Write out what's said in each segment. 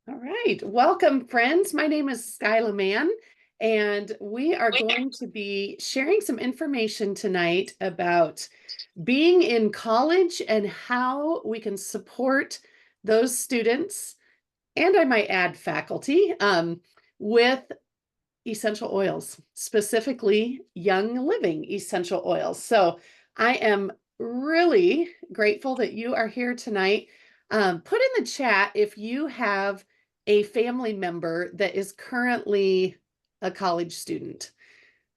All right. Welcome, friends. My name is Skyla Mann, and we are going to be sharing some information tonight about being in college and how we can support those students, and I might add faculty, with essential oils, specifically Young Living essential oils. So I am really grateful that you are here tonight. Put in the chat if you have a family member that is currently a college student.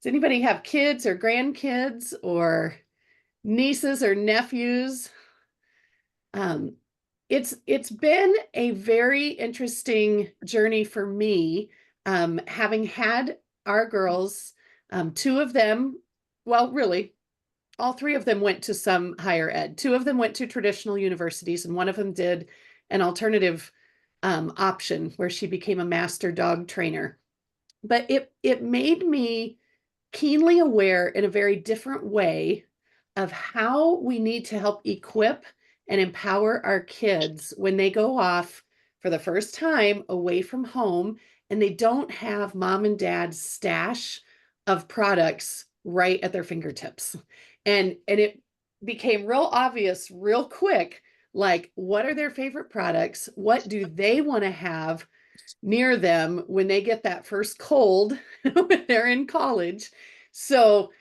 Does anybody have kids or grandkids or nieces or nephews? Um, it's been a very interesting journey for me, having had our girls, two of them, well, really, all three of them went to some higher ed. Two of them went to traditional universities, and one of them did an alternative option where she became a master dog trainer. But it made me keenly aware in a very different way of how we need to help equip and empower our kids when they go off for the first time away from home and they don't have mom and dad's stash of products right at their fingertips. And it became real obvious real quick, like, what are their favorite products? What do they want to have near them when they get that first cold when they're in college? So,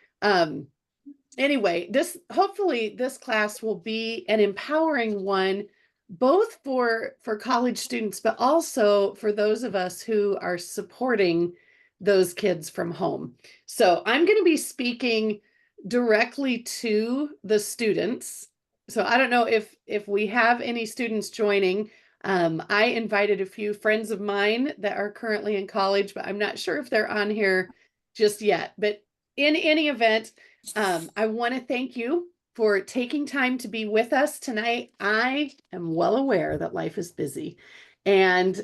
anyway, this hopefully this class will be an empowering one, both for college students, but also for those of us who are supporting those kids from home. So I'm going to be speaking directly to the students. So I don't know if we have any students joining. I invited a few friends of mine that are currently in college, but I'm not sure if they're on here just yet. But in any event, I want to thank you for taking time to be with us tonight. I am well aware that life is busy, and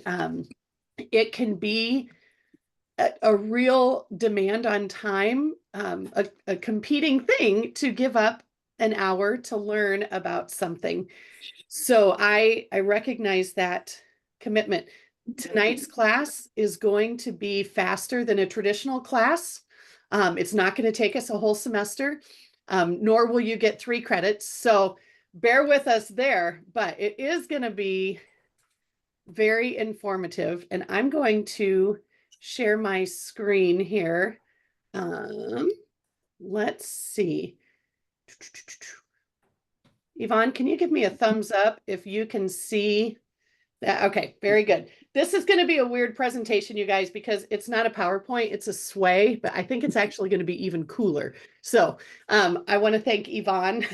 it can be a real demand on time, a competing thing to give up an hour to learn about something. So I recognize that commitment. Tonight's class is going to be faster than a traditional class. It's not going to take us a whole semester, nor will you get 3 credits. So bear with us there, but it is going to be very informative. And I'm going to share my screen here. Um, let's see. Yvonne, can you give me a thumbs up if you can see that? Okay, very good. This is going to be a weird presentation, you guys, because it's not a PowerPoint, it's a sway, but I think it's actually going to be even cooler. So I want to thank Yvonne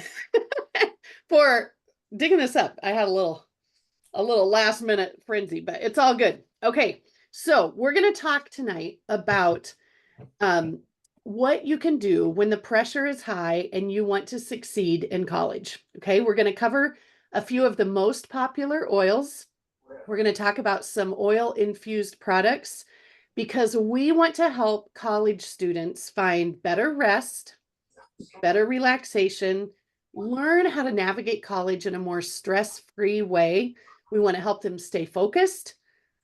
for digging this up. I had a little last minute frenzy, but it's all good. Okay, so we're going to talk tonight about what you can do when the pressure is high and you want to succeed in college. Okay, we're going to cover a few of the most popular oils. We're going to talk about some oil infused products because we want to help college students find better rest, better relaxation, learn how to navigate college in a more stress-free way. We want to help them stay focused,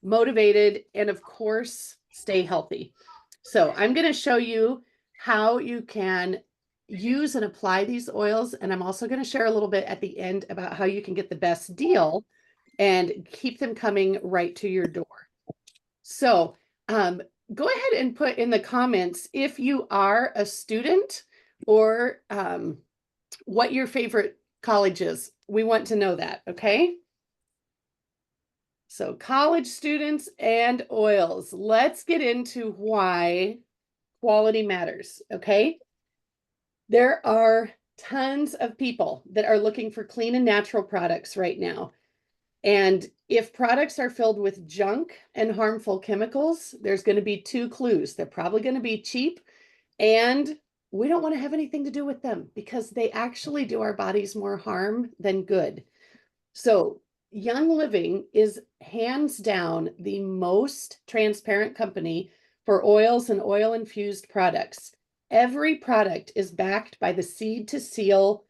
motivated, and of course, stay healthy. So I'm going to show you how you can use and apply these oils. And I'm also going to share a little bit at the end about how you can get the best deal and keep them coming right to your door. So go ahead and put in the comments if you are a student or what your favorite college is. We want to know that, okay? So college students and oils. Let's get into why quality matters, okay? There are tons of people that are looking for clean and natural products right now. And if products are filled with junk and harmful chemicals, there's going to be 2 clues. They're probably going to be cheap, and we don't want to have anything to do with them because they actually do our bodies more harm than good. So Young Living is hands down the most transparent company for oils and oil infused products. Every product is backed by the seed to seal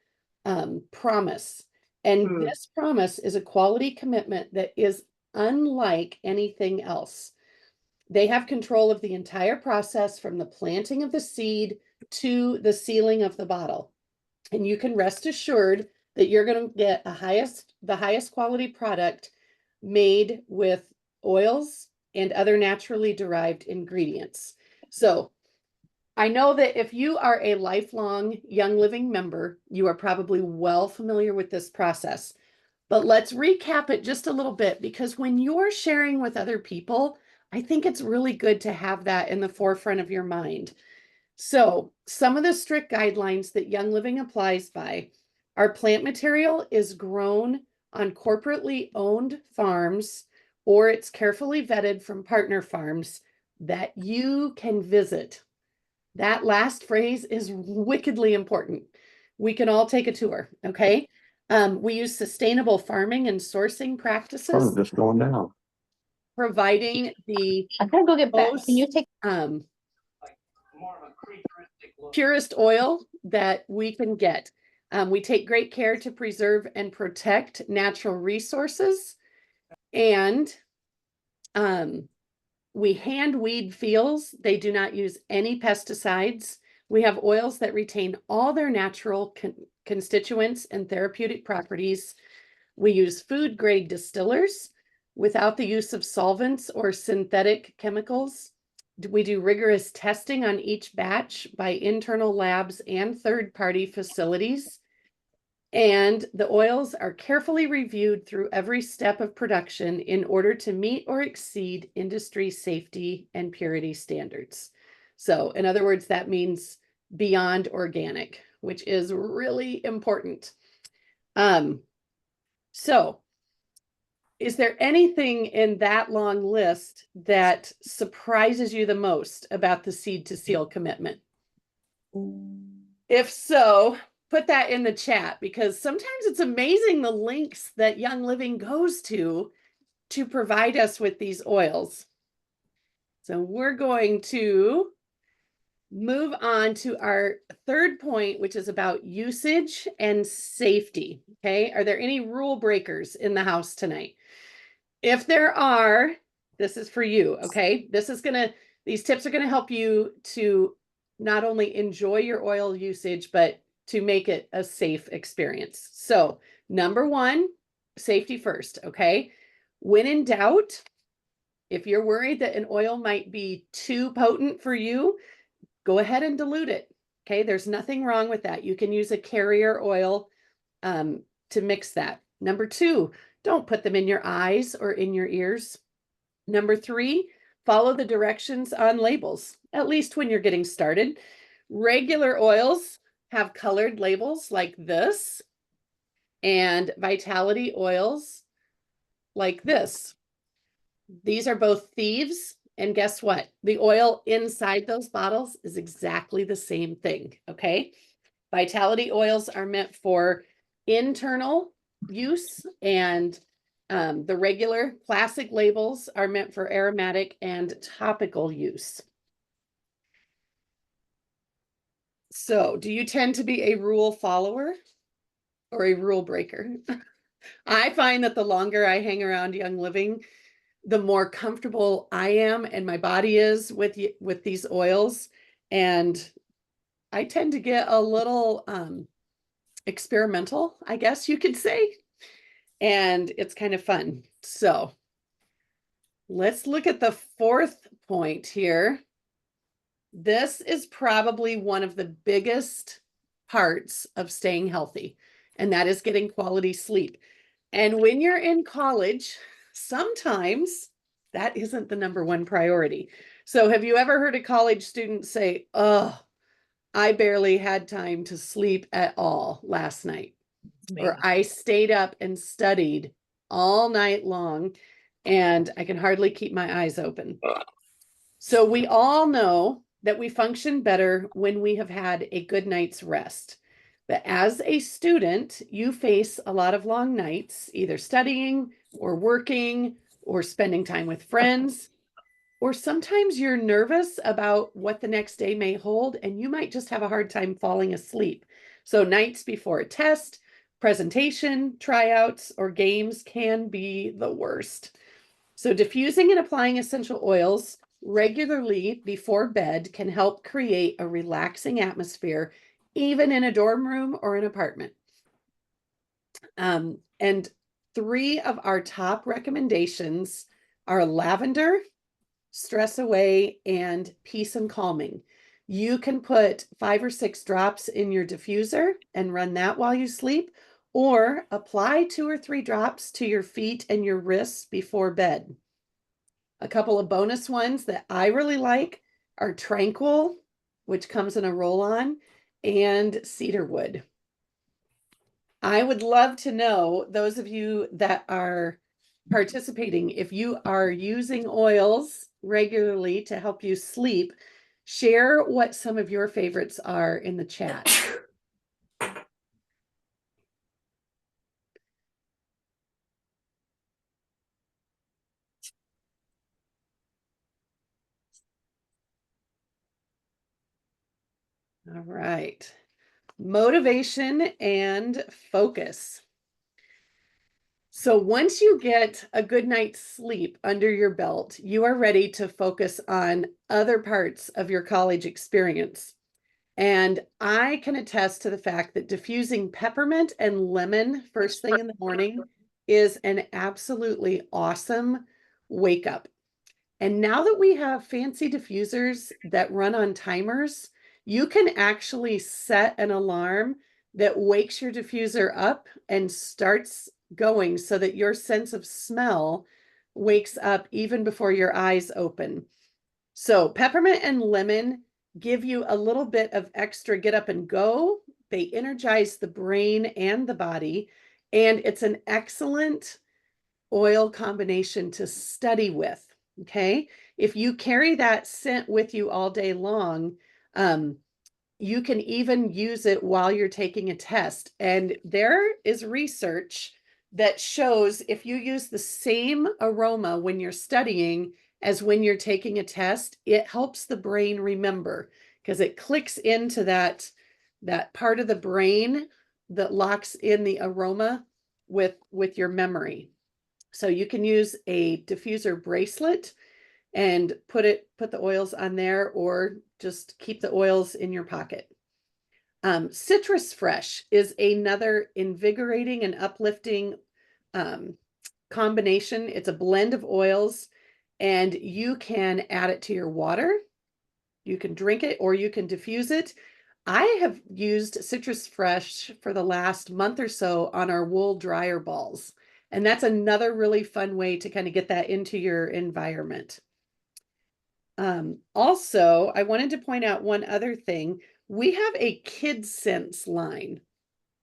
promise. And this promise is a quality commitment that is unlike anything else. They have control of the entire process from the planting of the seed to the sealing of the bottle. And you can rest assured that you're going to get the highest quality product made with oils and other naturally derived ingredients. So I know that if you are a lifelong Young Living member, you are probably well familiar with this process. But let's recap it just a little bit, because when you're sharing with other people, I think it's really good to have that in the forefront of your mind. So some of the strict guidelines that Young Living applies by: our plant material is grown on corporately owned farms, or it's carefully vetted from partner farms that you can visit. That last phrase is wickedly important. We can all take a tour, okay? We use sustainable farming and sourcing practices, Just going down. providing the I gotta go get back. most Can you take? purest oil that we can get. We take great care to preserve and protect natural resources, and we hand weed fields. They do not use any pesticides. We have oils that retain all their natural constituents and therapeutic properties. We use food grade distillers without the use of solvents or synthetic chemicals. We do rigorous testing on each batch by internal labs and third-party facilities. And the oils are carefully reviewed through every step of production in order to meet or exceed industry safety and purity standards. So, in other words, that means beyond organic, which is really important. So, is there anything in that long list that surprises you the most about the seed to seal commitment? If so, put that in the chat, because sometimes it's amazing the links that Young Living goes to provide us with these oils. So we're going to move on to our third point, which is about usage and safety. Okay, are there any rule breakers in the house tonight? If there are, this is for you, okay? These tips are gonna help you to not only enjoy your oil usage, but to make it a safe experience. So, number one, safety first, okay? When in doubt, if you're worried that an oil might be too potent for you, go ahead and dilute it, okay? There's nothing wrong with that. You can use a carrier oil to mix that. Number two, don't put them in your eyes or in your ears. Number three, follow the directions on labels, at least when you're getting started. Regular oils have colored labels like this, and Vitality oils like this. These are both thieves, and guess what? The oil inside those bottles is exactly the same thing, okay? Vitality oils are meant for internal use, and the regular plastic labels are meant for aromatic and topical use. So, do you tend to be a rule follower or a rule breaker? I find that the longer I hang around Young Living, the more comfortable I am and my body is with these oils, and I tend to get a little experimental, I guess you could say, and it's kind of fun. So let's look at the fourth point here. This is probably one of the biggest parts of staying healthy, and that is getting quality sleep. And when you're in college, sometimes that isn't the number one priority. So have you ever heard a college student say, "Oh, I barely had time to sleep at all last night," or "I stayed up and studied all night long and I can hardly keep my eyes open"? So we all know that we function better when we have had a good night's rest. But as a student, you face a lot of long nights, either studying or working or spending time with friends. Or sometimes you're nervous about what the next day may hold, and you might just have a hard time falling asleep. So nights before a test, presentation, tryouts, or games can be the worst. So diffusing and applying essential oils regularly before bed can help create a relaxing atmosphere, even in a dorm room or an apartment. And 3 of our top recommendations are lavender, stress away, and peace and calming. You can put 5 or 6 drops in your diffuser and run that while you sleep, or apply 2 or 3 drops to your feet and your wrists before bed. A couple of bonus ones that I really like are Tranquil, which comes in a roll-on, and cedarwood. I would love to know, those of you that are participating, if you are using oils regularly to help you sleep, share what some of your favorites are in the chat. All right. Motivation and focus. So once you get a good night's sleep under your belt, you are ready to focus on other parts of your college experience. And I can attest to the fact that diffusing peppermint and lemon first thing in the morning is an absolutely awesome wake up. And now that we have fancy diffusers that run on timers, you can actually set an alarm that wakes your diffuser up and starts going so that your sense of smell wakes up even before your eyes open. So peppermint and lemon give you a little bit of extra get up and go. They energize the brain and the body, and it's an excellent oil combination to study with. Okay. If you carry that scent with you all day long, you can even use it while you're taking a test. And there is research that shows if you use the same aroma when you're studying as when you're taking a test, it helps the brain remember because it clicks into that part of the brain that locks in the aroma with your memory. So you can use a diffuser bracelet and put the oils on there, or just keep the oils in your pocket. Citrus Fresh is another invigorating and uplifting combination. It's a blend of oils, and you can add it to your water. You can drink it or you can diffuse it. I have used Citrus Fresh for the last month or so on our wool dryer balls. And that's another really fun way to kind of get that into your environment. Also, I wanted to point out one other thing. We have a KidSense line,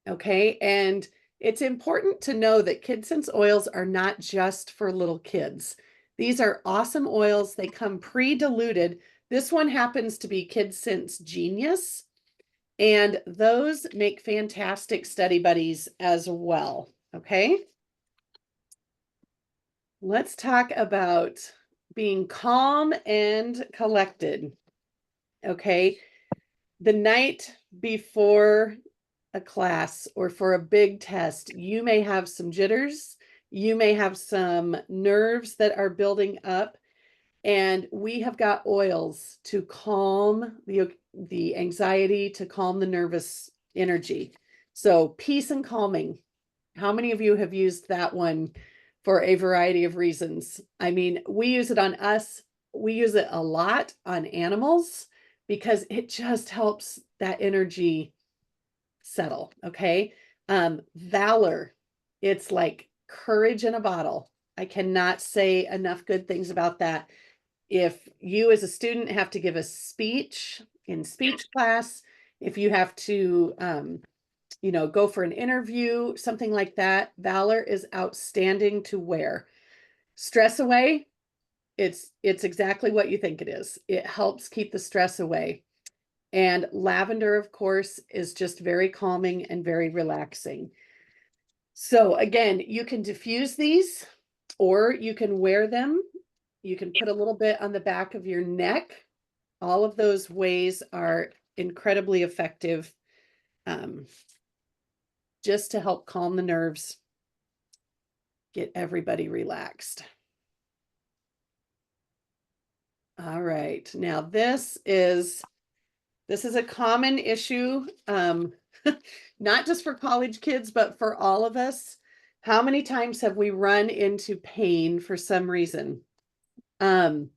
okay? And it's important to know that KidSense oils are not just for little kids. These are awesome oils. They come pre-diluted. This one happens to be KidSense Genius, and those make fantastic study buddies as well, okay? Let's talk about being calm and collected, okay? The night before a class or for a big test, you may have some jitters, you may have some nerves that are building up, and we have got oils to calm the anxiety, to calm the nervous energy. So peace and calming. How many of you have used that one for a variety of reasons? I mean, we use it on us. We use it a lot on animals because it just helps that energy settle. Okay. Valor. It's like courage in a bottle. I cannot say enough good things about that. If you as a student have to give a speech in speech class, if you have to go for an interview, something like that, Valor is outstanding to wear. Stress away, it's exactly what you think it is. It helps keep the stress away. And lavender, of course, is just very calming and very relaxing. So again, you can diffuse these or you can wear them. You can put a little bit on the back of your neck. All of those ways are incredibly effective, just to help calm the nerves, get everybody relaxed. All right. Now this is a common issue, not just for college kids, but for all of us. How many times have we run into pain for some reason? Um,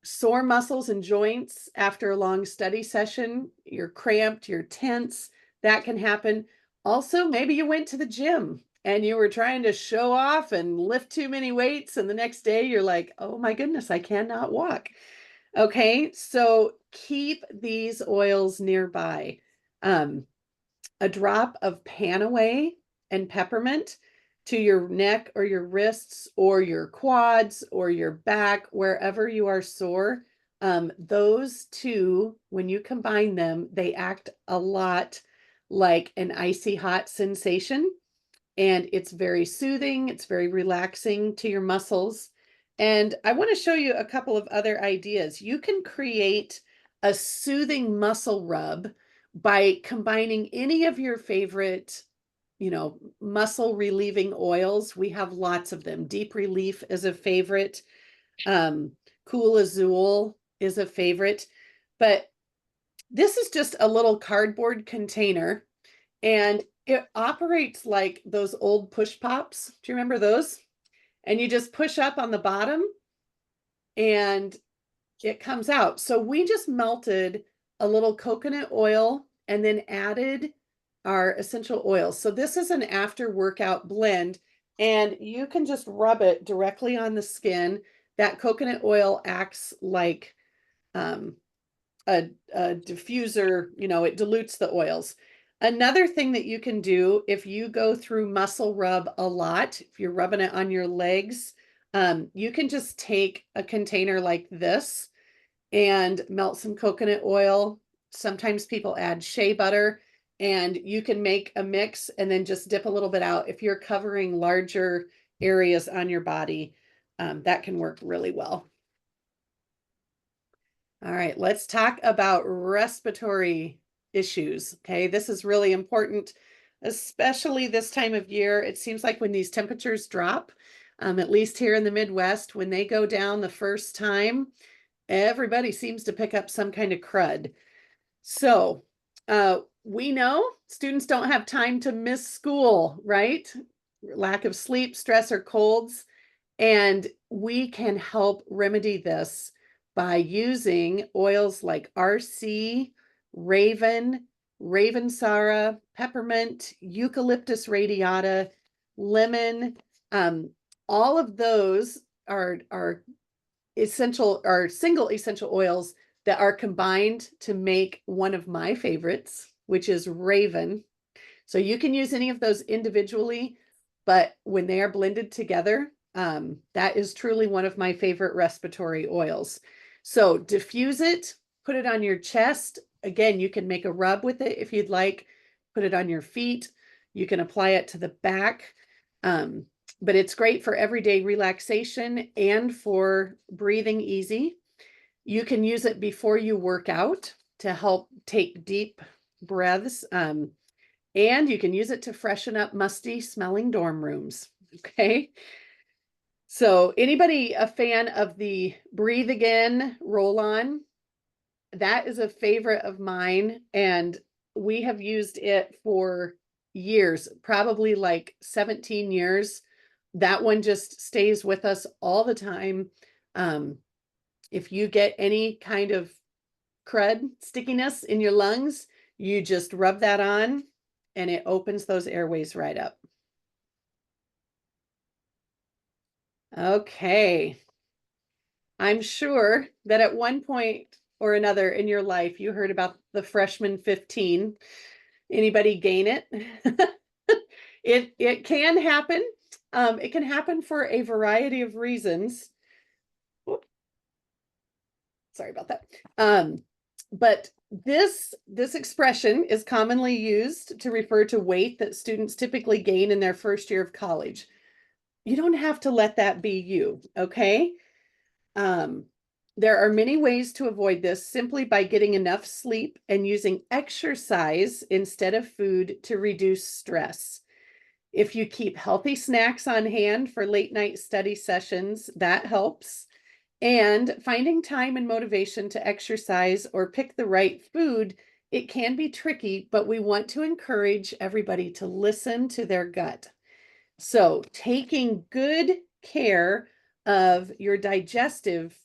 Sore muscles and joints after a long study session, you're cramped, you're tense, that can happen. Also, maybe you went to the gym and you were trying to show off and lift too many weights, and the next day you're like, oh my goodness, I cannot walk. Okay, so keep these oils nearby. Um, a drop of Panaway and peppermint to your neck or your wrists or your quads or your back, wherever you are sore. Those two, when you combine them, they act a lot like an icy hot sensation, and it's very soothing, it's very relaxing to your muscles. And I want to show you a couple of other ideas. You can create a soothing muscle rub by combining any of your favorite, muscle relieving oils. We have lots of them. Deep Relief is a favorite. Um, Cool Azul is a favorite. But this is just a little cardboard container, and it operates like those old push pops. Do you remember those? And you just push up on the bottom and it comes out. So we just melted a little coconut oil and then added our essential oils. So this is an after workout blend, and you can just rub it directly on the skin. That coconut oil acts like um, a diffuser, it dilutes the oils. Another thing that you can do if you go through muscle rub a lot, if you're rubbing it on your legs, you can just take a container like this and melt some coconut oil. Sometimes people add shea butter, and you can make a mix and then just dip a little bit out. If you're covering larger areas on your body, that can work really well. All right, let's talk about respiratory issues. Okay, this is really important, especially this time of year. It seems like when these temperatures drop, at least here in the Midwest, when they go down the first time, everybody seems to pick up some kind of crud. So we know students don't have time to miss school, right? Lack of sleep, stress, or colds. And we can help remedy this by using oils like RC, Raven, Ravensara, peppermint, eucalyptus radiata, lemon. Um, all of those are essential, are single essential oils that are combined to make one of my favorites, which is Raven. So you can use any of those individually, but when they are blended together, that is truly one of my favorite respiratory oils. So diffuse it, put it on your chest. Again, you can make a rub with it if you'd like. Put it on your feet. You can apply it to the back. But it's great for everyday relaxation and for breathing easy. You can use it before you work out to help take deep breaths. And you can use it to freshen up musty smelling dorm rooms. Okay. So anybody a fan of the Breathe Again roll-on? That is a favorite of mine, and we have used it for years, probably like 17 years. That one just stays with us all the time. If you get any kind of crud stickiness in your lungs, you just rub that on and it opens those airways right up. Okay. I'm sure that at one point or another in your life, you heard about the freshman 15. Anybody gain it? It can happen. It can happen for a variety of reasons. Whoop, sorry about that. But this expression is commonly used to refer to weight that students typically gain in their first year of college. You don't have to let that be you, okay? There are many ways to avoid this simply by getting enough sleep and using exercise instead of food to reduce stress. If you keep healthy snacks on hand for late night study sessions, that helps. And finding time and motivation to exercise or pick the right food, it can be tricky, but we want to encourage everybody to listen to their gut. So, taking good care of your digestive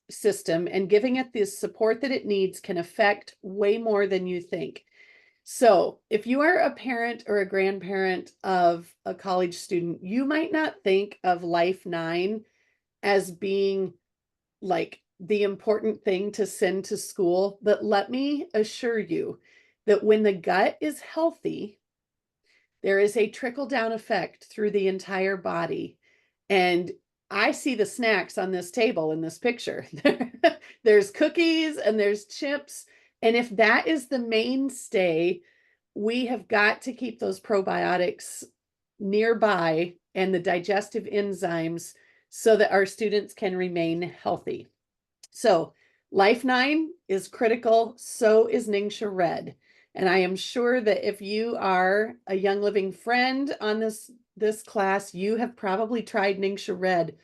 system and giving it the support that it needs can affect way more than you think. So, if you are a parent or a grandparent of a college student, you might not think of Life 9 as being like the important thing to send to school, but let me assure you that when the gut is healthy, there is a trickle down effect through the entire body. And I see the snacks on this table in this picture. There's cookies and there's chips. And if that is the mainstay, we have got to keep those probiotics nearby and the digestive enzymes so that our students can remain healthy. So, Life 9 is critical, so is Ningxia Red. And I am sure that if you are a Young Living friend on this class, you have probably tried Ningxia Red,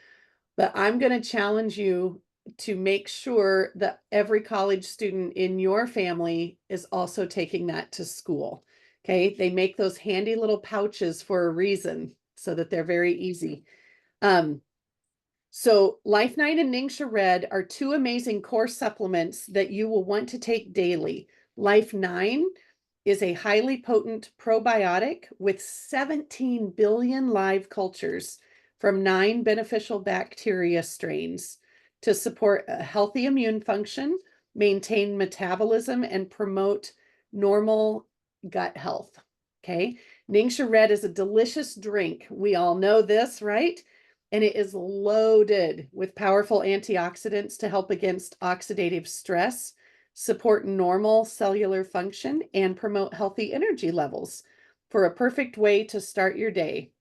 but I'm going to challenge you to make sure that every college student in your family is also taking that to school. Okay? They make those handy little pouches for a reason so that they're very easy. So Life 9 and Ningxia Red are two amazing core supplements that you will want to take daily. Life 9 is a highly potent probiotic with 17 billion live cultures from 9 beneficial bacteria strains to support a healthy immune function, maintain metabolism, and promote normal gut health. Okay. Ningxia Red is a delicious drink. We all know this, right? And it is loaded with powerful antioxidants to help against oxidative stress, support normal cellular function, and promote healthy energy levels for a perfect way to start your day.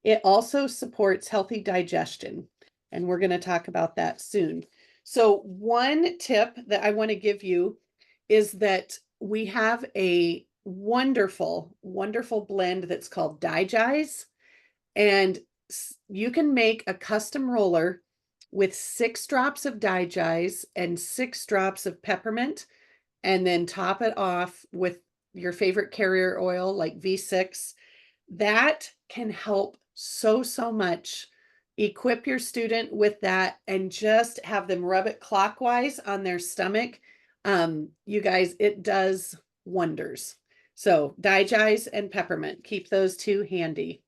It also supports healthy digestion, and we're going to talk about that soon. So, one tip that I want to give you is that we have a wonderful, wonderful blend that's called Digize, and you can make a custom roller with 6 drops of Digize and 6 drops of peppermint, and then top it off with your favorite carrier oil like V6. That can help so much. Equip your student with that and just have them rub it clockwise on their stomach. You guys, it does wonders. So Digize and peppermint, keep those two handy.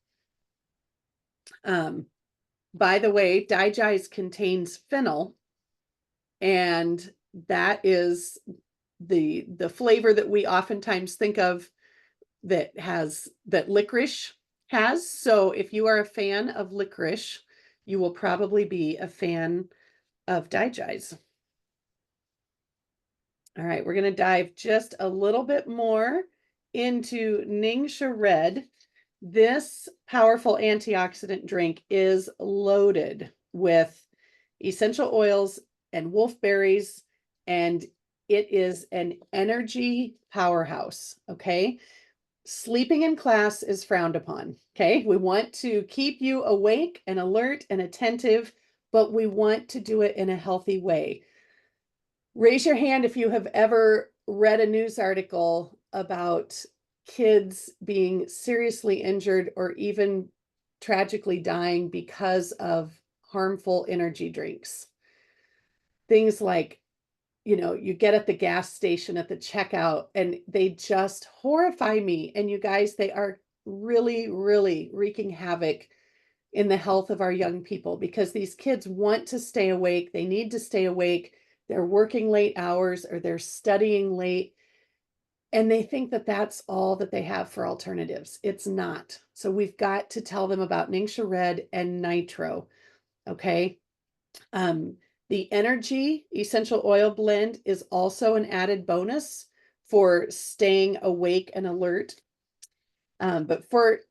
By the way, Digize contains fennel, and that is the flavor that we oftentimes think of that licorice has. So if you are a fan of licorice, you will probably be a fan of Digize. All right, we're going to dive just a little bit more into Ningxia Red. This powerful antioxidant drink is loaded with essential oils and wolfberries, and it is an energy powerhouse. Okay. Sleeping in class is frowned upon. Okay. We want to keep you awake and alert and attentive, but we want to do it in a healthy way. Raise your hand if you have ever read a news article about kids being seriously injured or even tragically dying because of harmful energy drinks. Things like, you get at the gas station at the checkout and they just horrify me. And you guys, they are really, really wreaking havoc in the health of our young people because these kids want to stay awake. They need to stay awake. They're working late hours or they're studying late. And they think that that's all that they have for alternatives. It's not. So we've got to tell them about Ningxia Red and Nitro. Okay. The energy essential oil blend is also an added bonus for staying awake and alert. But for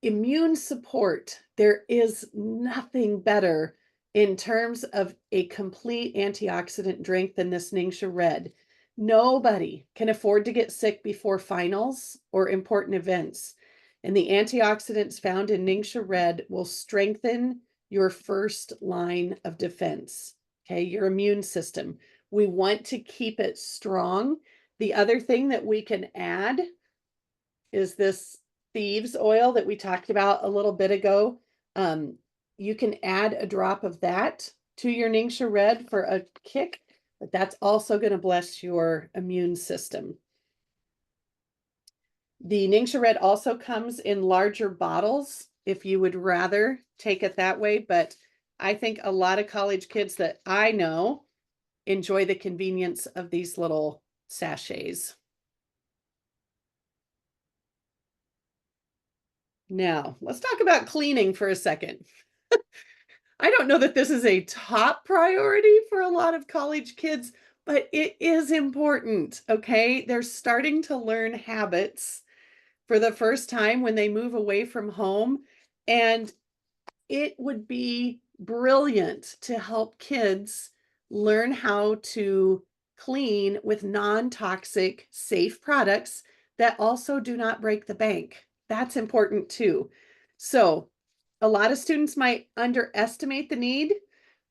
immune support, there is nothing better in terms of a complete antioxidant drink than this Ningxia Red. Nobody can afford to get sick before finals or important events. And the antioxidants found in Ningxia Red will strengthen your first line of defense. Okay, your immune system. We want to keep it strong. The other thing that we can add is this thieves oil that we talked about a little bit ago. Um, you can add a drop of that to your Ningxia Red for a kick, but that's also going to bless your immune system. The Ningxia Red also comes in larger bottles if you would rather take it that way, but I think a lot of college kids that I know enjoy the convenience of these little sachets. Now, let's talk about cleaning for a second. I don't know that this is a top priority for a lot of college kids, but it is important, okay? They're starting to learn habits for the first time when they move away from home, and it would be brilliant to help kids learn how to clean with non-toxic, safe products that also do not break the bank. That's important too. So, a lot of students might underestimate the need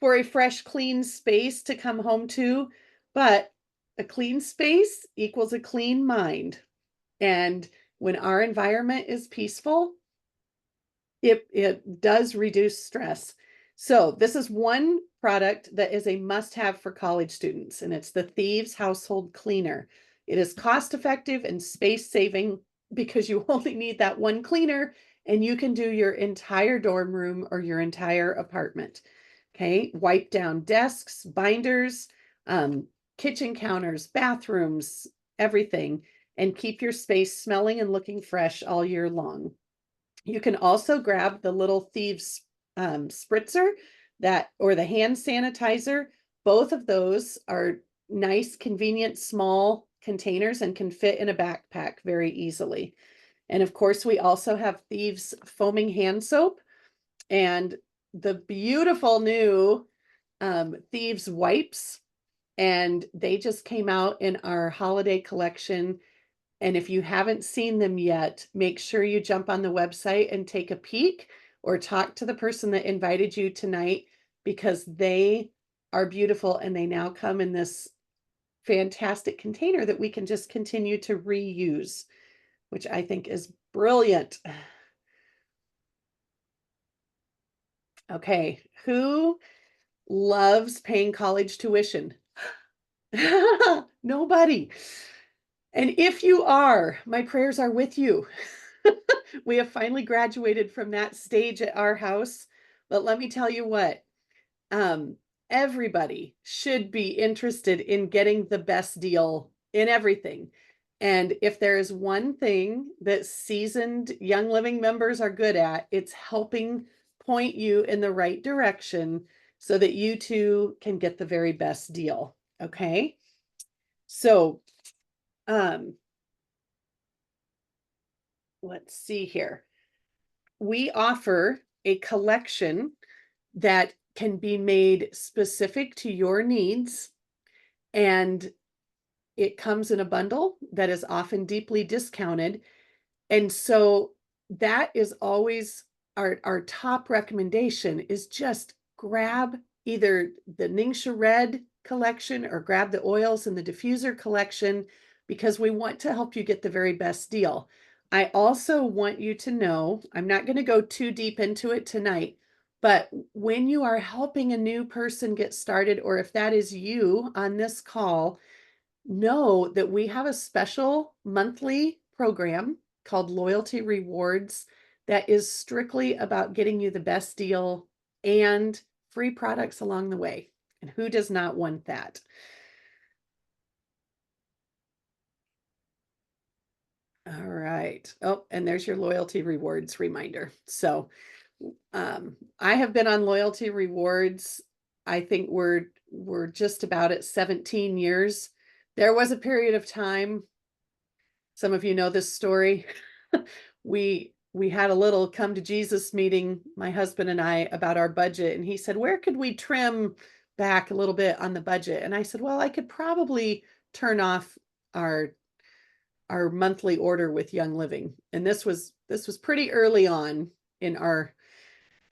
for a fresh, clean space to come home to, but a clean space equals a clean mind. And when our environment is peaceful, it does reduce stress. So this is one product that is a must-have for college students, and it's the Thieves Household Cleaner. It is cost-effective and space-saving because you only need that one cleaner and you can do your entire dorm room or your entire apartment. Okay, wipe down desks, binders, um, kitchen counters, bathrooms, everything, and keep your space smelling and looking fresh all year long. You can also grab the little Thieves spritzer that or the hand sanitizer. Both of those are nice, convenient, small containers and can fit in a backpack very easily. And of course, we also have Thieves foaming hand soap and the beautiful new Thieves wipes. And they just came out in our holiday collection, and if you haven't seen them yet, make sure you jump on the website and take a peek or talk to the person that invited you tonight because they are beautiful and they now come in this fantastic container that we can just continue to reuse, which I think is brilliant. Okay, who loves paying college tuition? Nobody. And if you are, my prayers are with you. We have finally graduated from that stage at our house. But let me tell you what, um, everybody should be interested in getting the best deal in everything. And if there is one thing that seasoned Young Living members are good at, it's helping point you in the right direction so that you too can get the very best deal. Okay. So, um, let's see here. We offer a collection that can be made specific to your needs, and it comes in a bundle that is often deeply discounted. And so that is always our top recommendation is just grab either the Ningxia Red collection or grab the oils in the diffuser collection because we want to help you get the very best deal. I also want you to know, I'm not going to go too deep into it tonight, but when you are helping a new person get started, or if that is you on this call, know that we have a special monthly program called Loyalty Rewards that is strictly about getting you the best deal and free products along the way. And who does not want that? All right. Oh, and there's your loyalty rewards reminder. So, I have been on loyalty rewards. I think we're just about at 17 years. There was a period of time, some of you know this story. We had a little come to Jesus meeting, my husband and I, about our budget, and he said, "Where could we trim back a little bit on the budget?" And I said, "Well, I could probably turn off our monthly order with Young Living." And this was pretty early on in our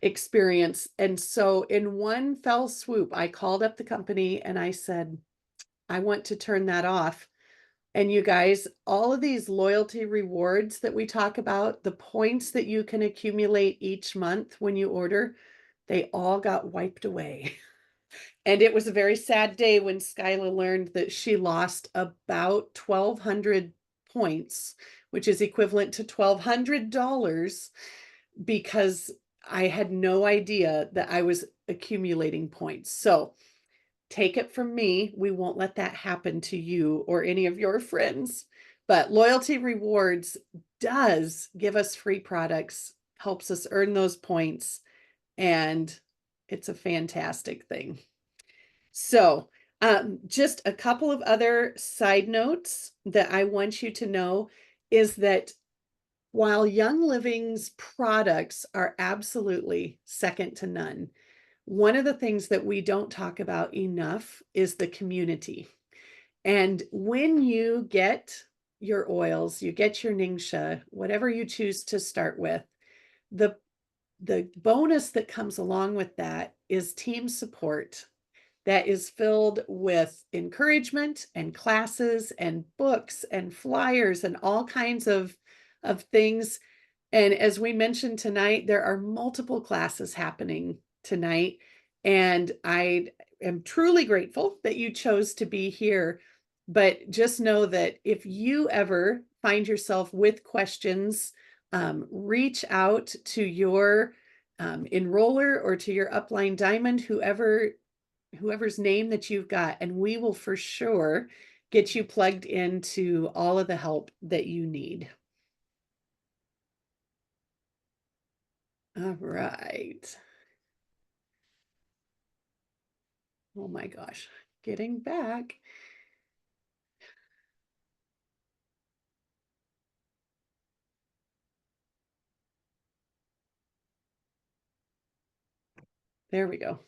experience. And so in one fell swoop, I called up the company and I said, I want to turn that off. And you guys, all of these loyalty rewards that we talk about, the points that you can accumulate each month when you order, they all got wiped away. And it was a very sad day when Skyla learned that she lost about 1,200 points, which is equivalent to $1,200 because I had no idea that I was accumulating points. So take it from me, we won't let that happen to you or any of your friends. But loyalty rewards does give us free products, helps us earn those points, and it's a fantastic thing. So, just a couple of other side notes that I want you to know is that while Young Living's products are absolutely second to none, one of the things that we don't talk about enough is the community. And when you get your oils, you get your Ningxia, whatever you choose to start with, the the bonus that comes along with that is team support that is filled with encouragement and classes and books and flyers and all kinds of things. And as we mentioned tonight, there are multiple classes happening tonight. And I am truly grateful that you chose to be here. But just know that if you ever find yourself with questions, reach out to your enroller or to your upline diamond, whoever's name that you've got, and we will for sure get you plugged into all of the help that you need. All right. Oh my gosh, getting back. There we go.